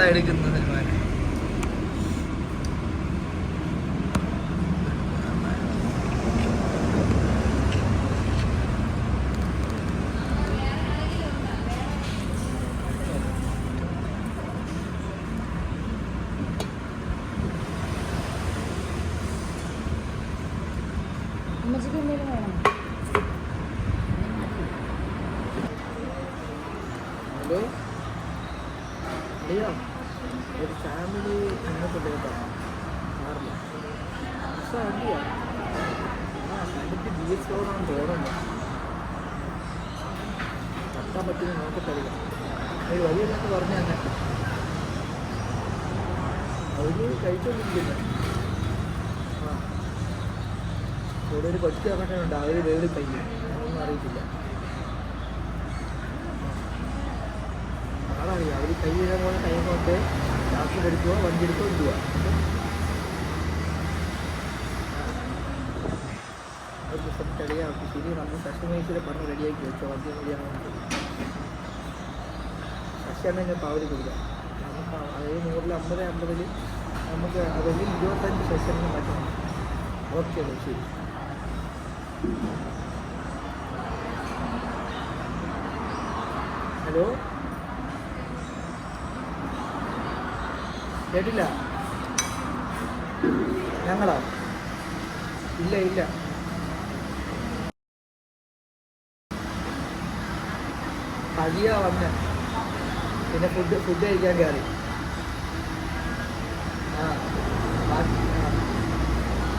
എടുക്കുന്നത് അമ്മച്ചിക്ക് എന്തെങ്കിലും വേണം? ഹലോ അറിയാം, ഒരു ഫാമിലി ഇന്നത്തെ കേട്ടോ മാറില്ല പക്ഷേ വണ്ടിയാ കണ്ടിട്ട് ബി എസ് റോഡാണ് തോന്നുന്നത്. കട്ടാൻ പറ്റുമെന്ന് നോക്കത്തറിയില്ല. ഒരു വഴിയെന്നൊക്കെ പറഞ്ഞു തന്നെ അവർ കഴിച്ചോണ്ടിരിക്കുന്നു. ആ ഇവിടെ ഒരു കൊച്ചു പറഞ്ഞിട്ടുണ്ട് അവർ വേറെ പയ്യും, അതൊന്നും അറിയത്തില്ല. ആളറിയാം അവർ കൈ വീഴാൻ പോലെ ടൈം കൊണ്ട് ലാസ്റ്റ് എടുക്കുക, വണ്ടി എടുക്കുക, ഇടുക. അവർക്ക് സെറ്റ് അറിയാം. ശരി, നമ്മൾ കസ്റ്റമേഴ്സിനെ പറഞ്ഞ് റെഡിയാക്കി വെച്ചോ വണ്ടി റെഡിയാകുന്നത്. കസ്റ്റമർ തന്നെ പവർ കൊടുക്കാം. നമുക്ക് അതായത് 150 നമുക്ക് അതെങ്കിൽ 25 സെഷനിൽ പറ്റണം. ഓക്കെ ശരി. ഹലോ കേട്ടില്ല? ഞങ്ങളാ? ഇല്ല ഇല്ല, പതിയാ വന്ന് പിന്നെ ഫുഡ് കഴിക്കാൻ കയറി. ആ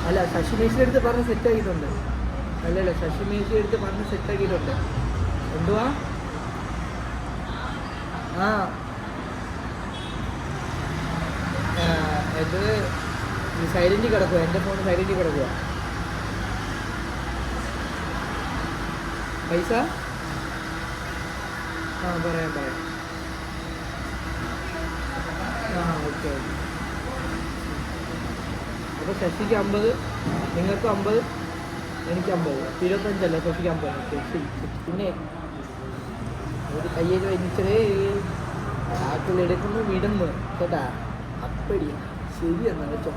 അല്ല, ശശിമേശിയുടെ അടുത്ത് പറഞ്ഞ് സെറ്റാക്കിയിട്ടുണ്ട്. അല്ലല്ല, ശശിമേശിയുടെ അടുത്ത് പറഞ്ഞ് സെറ്റാക്കിയിട്ടുണ്ട്. എന്തുവാ? ആ ഇത് സൈലൻറ്റിൽ കിടക്കുക, എൻ്റെ ഫോൺ സൈലൻറ്റിൽ കിടക്കുക. പൈസ ആ പറയാം. ആ ഓക്കെ. അപ്പോൾ ശശിക്ക് 50, നിങ്ങൾക്ക് 50, എനിക്ക് 50, 25 ശശിക്ക് 50. ഓക്കെ ശരി. പിന്നെ ഒരു കയ്യിൽ വന്നിച്ചേ ആക്കിലെടുക്കുന്നു വിടുന്നു കേട്ടാ. അപ്പടി ശരിയെന്നാ വെച്ചോ.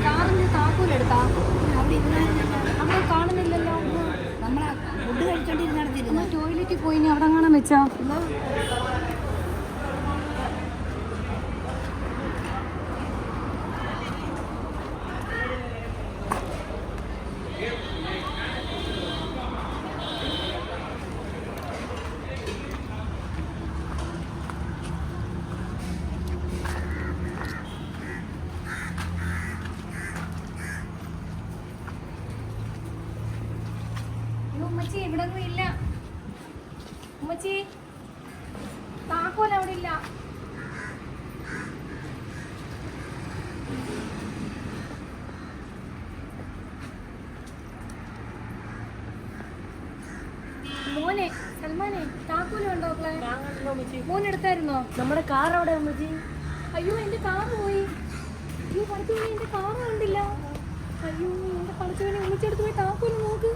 കാറിന് താക്കോലെടുത്താ അവിടെ കാണുന്നില്ലല്ലോ. നമ്മളെ ഫുഡ് കഴിച്ചോണ്ടിരുന്നിടത്തിരുന്നു ടോയ്ലറ്റിൽ പോയി ഇനി അവിടെ കാണാൻ വെച്ചാ. ഉമ്മച്ചി ഇവിടെ ഒന്നും ഇല്ല. ഉമ്മച്ചി താക്കോൽ അവിടെ ഇല്ല. മോനെ സൽമാനെ താക്കോല് കണ്ടോ? മോൻ എടുത്തായിരുന്നോ? നമ്മുടെ കാർ അവിടെ ഉമ്മച്ചി. അയ്യോ എന്റെ കാറ് പോയി. അയ്യോ പഠിച്ചോനെ എന്റെ കാറ് കണ്ടില്ല. അയ്യോ എന്റെ പഠിച്ചോനെ ഉമ്മച്ചെടുത്ത് പോയി താക്കോല് നോക്ക്.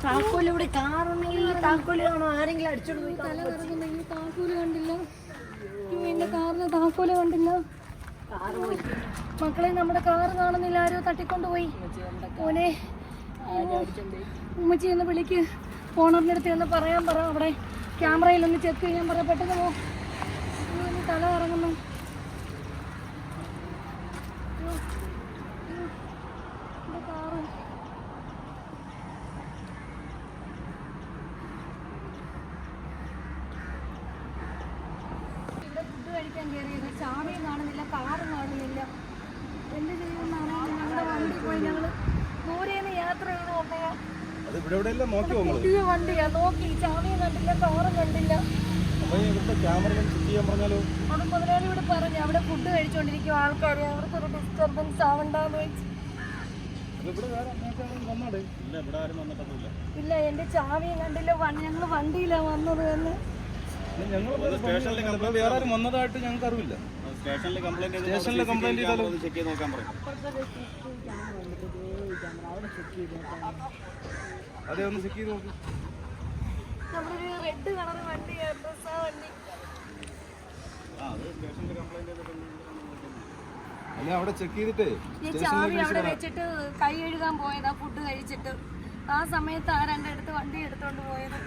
താക്കോല് ഇവിടെ കാറുണ്ടെങ്കിൽ താക്കോല് കാണോ? ആരെങ്കിലും അടിച്ചോണ്ട് പോയി. തല കറങ്ങുന്ന ഈ താക്കോല് കണ്ടില്ല. അയ്യോ എന്റെ കാറിന് താക്കോല് കണ്ടില്ല. മക്കളെ നമ്മുടെ കാറ് കാണുന്നില്ല. ആരോ തട്ടിക്കൊണ്ടുപോയി. ഓനെ ഉമ്മച്ചി ഒന്ന് വിളിക്ക്. ഓണറിൻ്റെ അടുത്ത് ഒന്ന് പറയാൻ പറ. അവിടെ ക്യാമറയിലൊന്ന് ചെക്ക് ചെയ്യാൻ പറ. പെട്ടെന്ന് പോ. അയ്യോ ഇനി തല കറങ്ങുന്നു. എൻ്റെ കാറ് ഇവിടെ ഫുഡ് കഴിക്കാൻ കയറിയത്. ചാവിയും കാണുന്നില്ല, കാറും കാണുന്നില്ല. എന്ത് ചെയ്യുമെന്നാണ്. ഞങ്ങളുടെ വണ്ടി പോയി. ഞങ്ങൾ ദൂരേന്ന് യാത്ര ചെയ്ത് വന്നയാ. പുതിയ വണ്ടിയാ. നോക്കി ചാവിയും കണ്ടില്ല, കാറും കണ്ടില്ല. അവിടെ മുതലാളി ഇവിടെ പറഞ്ഞു അവിടെ ഫുഡ് കഴിച്ചോണ്ടിരിക്കും ആൾക്കാർ. അവർക്കൊരു ഡിസ്റ്റർബൻസ് ആവണ്ടെന്ന് വെച്ച്. ഇല്ല എന്റെ ചാവിയും കണ്ടില്ല. ഞങ്ങൾ വണ്ടിയിലാ വന്നത് എന്ന്. വന്നതായിട്ട് ഞങ്ങൾക്ക് അറിവില്ല. സ്റ്റേഷനിൽ കംപ്ലൈന്റ് ചെയ്താലോ? ചെക്ക് ചെയ്ത് നോക്കാൻ പറയും. അതെ ഒന്ന് ചെക്ക് ചെയ്ത് നോക്കും. നമ്മളൊരു റെഡ് കളർ വണ്ടിയാണ്. ബസ്സാ വണ്ടി. അല്ല അവിടെ ചെക്ക് ചെയ്തിട്ടേ ഞാൻ ചാവി അവിടെ വെച്ചിട്ട് കൈ കഴുകാൻ പോയതാ ഫുഡ് കഴിച്ചിട്ട്. ആ സമയത്ത് ആ രണ്ടെടുത്ത് വണ്ടി എടുത്തോണ്ട് പോയത്.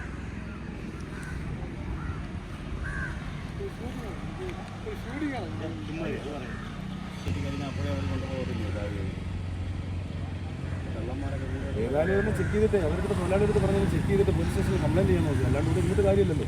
ഏതായാലും ഒന്ന് ചെക്ക് ചെയ്തിട്ട് അവരുടെ തൊഴിലാളിയുടെ അടുത്ത് പറഞ്ഞാൽ ചെക്ക് ചെയ്തിട്ട് പോലീസ് സ്റ്റേഷനിൽ കംപ്ലൈൻറ്റ് ചെയ്യാൻ നോക്കി, അല്ലാണ്ട് ഇവിടെ ഇങ്ങോട്ട് കാര്യമില്ലല്ലോ.